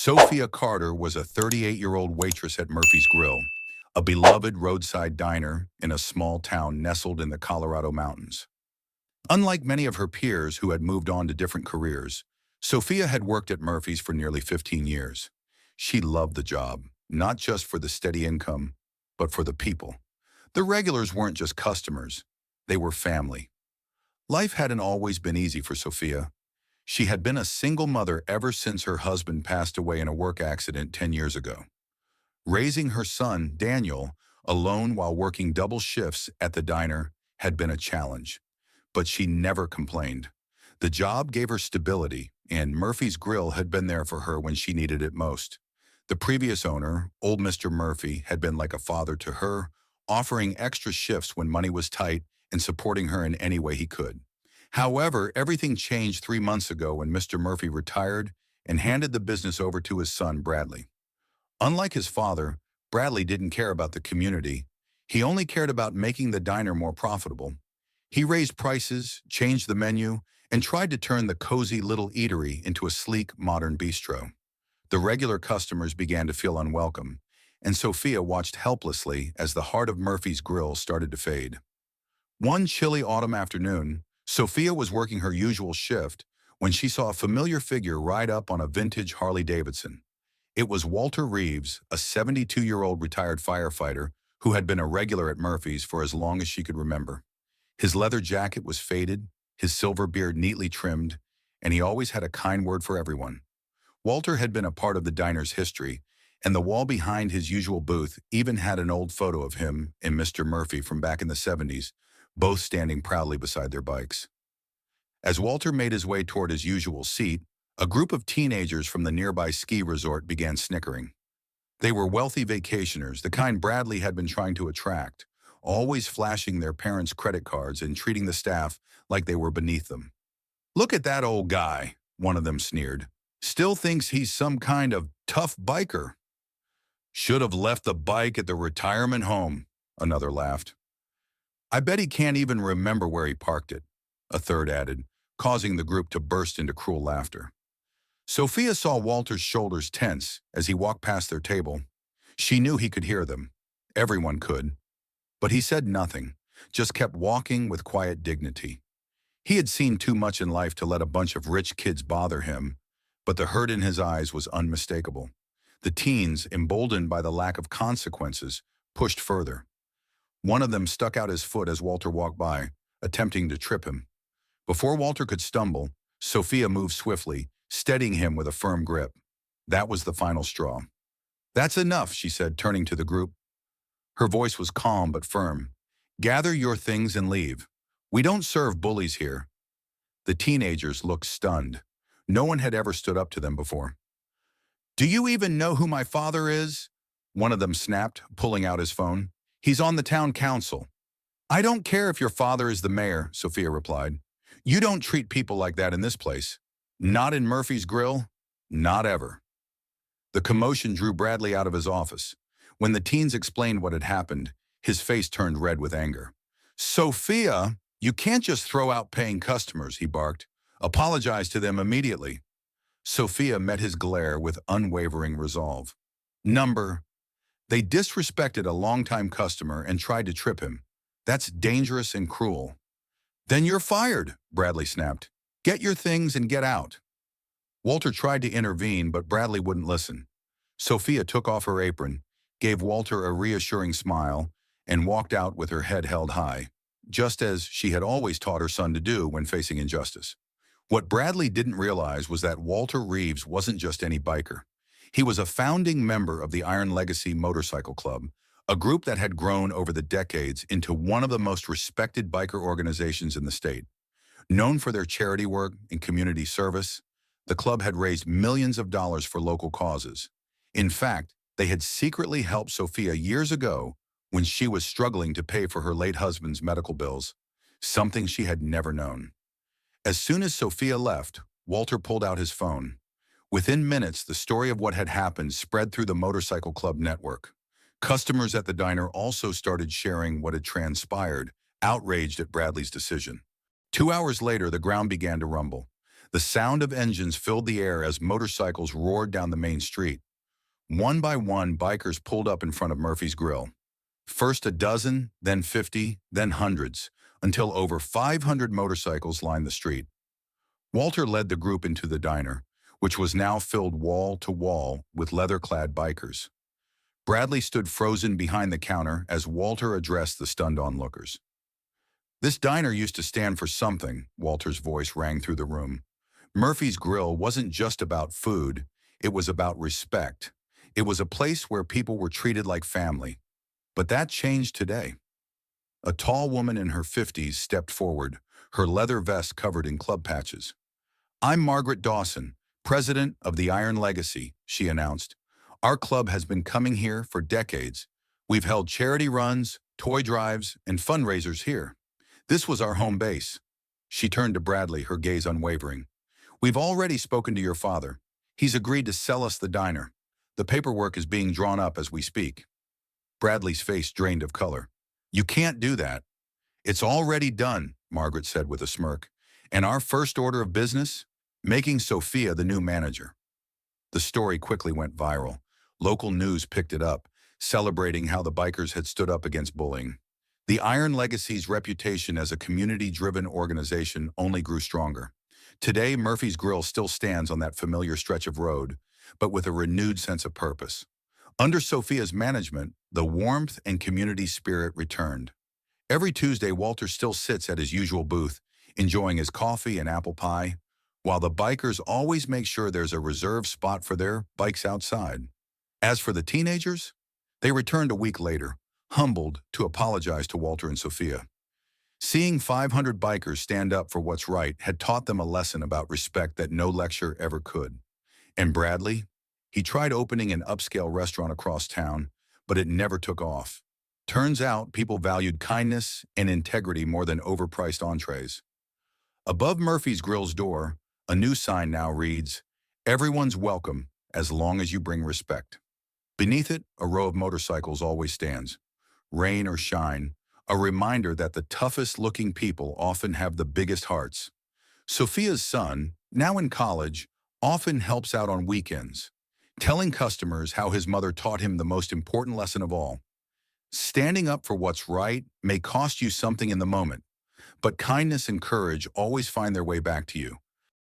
Sophia Carter was a 38-year-old waitress at Murphy's Grill, a beloved roadside diner in a small town nestled in the Colorado mountains. Unlike many of her peers who had moved on to different careers, Sophia had worked at Murphy's for nearly 15 years. She loved the job, not just for the steady income, but for the people. The regulars weren't just customers, they were family. Life hadn't always been easy for Sophia. She had been a single mother ever since her husband passed away in a work accident 10 years ago. Raising her son, Daniel, alone while working double shifts at the diner had been a challenge. But she never complained. The job gave her stability, and Murphy's Grill had been there for her when she needed it most. The previous owner, old Mr. Murphy, had been like a father to her, offering extra shifts when money was tight and supporting her in any way he could. However, everything changed 3 months ago when Mr. Murphy retired and handed the business over to his son, Bradley. Unlike his father, Bradley didn't care about the community. He only cared about making the diner more profitable. He raised prices, changed the menu, and tried to turn the cozy little eatery into a sleek, modern bistro. The regular customers began to feel unwelcome, and Sophia watched helplessly as the heart of Murphy's Grill started to fade. One chilly autumn afternoon, Sophia was working her usual shift when she saw a familiar figure ride up on a vintage Harley-Davidson. It was Walter Reeves, a 72-year-old retired firefighter who had been a regular at Murphy's for as long as she could remember. His leather jacket was faded, his silver beard neatly trimmed, and he always had a kind word for everyone. Walter had been a part of the diner's history, and the wall behind his usual booth even had an old photo of him and Mr. Murphy from back in the 70s, both standing proudly beside their bikes. As Walter made his way toward his usual seat, a group of teenagers from the nearby ski resort began snickering. They were wealthy vacationers, the kind Bradley had been trying to attract, always flashing their parents' credit cards and treating the staff like they were beneath them. "Look at that old guy," one of them sneered. "Still thinks he's some kind of tough biker." "Should have left the bike at the retirement home," another laughed. "I bet he can't even remember where he parked it," a third added, causing the group to burst into cruel laughter. Sophia saw Walter's shoulders tense as he walked past their table. She knew he could hear them. Everyone could. But he said nothing, just kept walking with quiet dignity. He had seen too much in life to let a bunch of rich kids bother him, but the hurt in his eyes was unmistakable. The teens, emboldened by the lack of consequences, pushed further. One of them stuck out his foot as Walter walked by, attempting to trip him. Before Walter could stumble, Sophia moved swiftly, steadying him with a firm grip. That was the final straw. "That's enough," she said, turning to the group. Her voice was calm but firm. "Gather your things and leave. We don't serve bullies here." The teenagers looked stunned. No one had ever stood up to them before. "Do you even know who my father is?" one of them snapped, pulling out his phone. "He's on the town council." "I don't care if your father is the mayor," Sophia replied. "You don't treat people like that in this place. Not in Murphy's Grill. Not ever." The commotion drew Bradley out of his office. When the teens explained what had happened, his face turned red with anger. "Sophia, you can't just throw out paying customers," he barked. "Apologize to them immediately." Sophia met his glare with unwavering resolve. They disrespected a longtime customer and tried to trip him. That's dangerous and cruel." "Then you're fired," Bradley snapped. "Get your things and get out." Walter tried to intervene, but Bradley wouldn't listen. Sophia took off her apron, gave Walter a reassuring smile, and walked out with her head held high, just as she had always taught her son to do when facing injustice. What Bradley didn't realize was that Walter Reeves wasn't just any biker. He was a founding member of the Iron Legacy Motorcycle Club, a group that had grown over the decades into one of the most respected biker organizations in the state. Known for their charity work and community service, the club had raised millions of dollars for local causes. In fact, they had secretly helped Sophia years ago when she was struggling to pay for her late husband's medical bills, something she had never known. As soon as Sophia left, Walter pulled out his phone. Within minutes, the story of what had happened spread through the motorcycle club network. Customers at the diner also started sharing what had transpired, outraged at Bradley's decision. 2 hours later, the ground began to rumble. The sound of engines filled the air as motorcycles roared down the main street. One by one, bikers pulled up in front of Murphy's Grill. First a dozen, then 50, then hundreds, until over 500 motorcycles lined the street. Walter led the group into the diner, which was now filled wall to wall with leather-clad bikers. Bradley stood frozen behind the counter as Walter addressed the stunned onlookers. "This diner used to stand for something," Walter's voice rang through the room. Murphy's Grill wasn't just about food, it was about respect. It was a place where people were treated like family. But that changed today. A tall woman in her 50s stepped forward, her leather vest covered in club patches. "I'm Margaret Dawson, president of the Iron Legacy," she announced. "Our club has been coming here for decades. We've held charity runs, toy drives, and fundraisers here. This was our home base." She turned to Bradley, her gaze unwavering. "We've already spoken to your father. He's agreed to sell us the diner. The paperwork is being drawn up as we speak." Bradley's face drained of color. "You can't do that." "It's already done," Margaret said with a smirk. "And our first order of business? Making Sophia the new manager." The story quickly went viral. Local news picked it up, celebrating how the bikers had stood up against bullying. The Iron Legacy's reputation as a community-driven organization only grew stronger. Today, Murphy's Grill still stands on that familiar stretch of road, but with a renewed sense of purpose. Under Sophia's management, the warmth and community spirit returned. Every Tuesday, Walter still sits at his usual booth, enjoying his coffee and apple pie, while the bikers always make sure there's a reserved spot for their bikes outside. As for the teenagers, they returned a week later, humbled to apologize to Walter and Sophia. Seeing 500 bikers stand up for what's right had taught them a lesson about respect that no lecture ever could. And Bradley? He tried opening an upscale restaurant across town, but it never took off. Turns out people valued kindness and integrity more than overpriced entrees. Above Murphy's Grill's door, a new sign now reads, "Everyone's welcome as long as you bring respect." Beneath it, a row of motorcycles always stands. Rain or shine, a reminder that the toughest-looking people often have the biggest hearts. Sophia's son, now in college, often helps out on weekends, telling customers how his mother taught him the most important lesson of all. Standing up for what's right may cost you something in the moment, but kindness and courage always find their way back to you.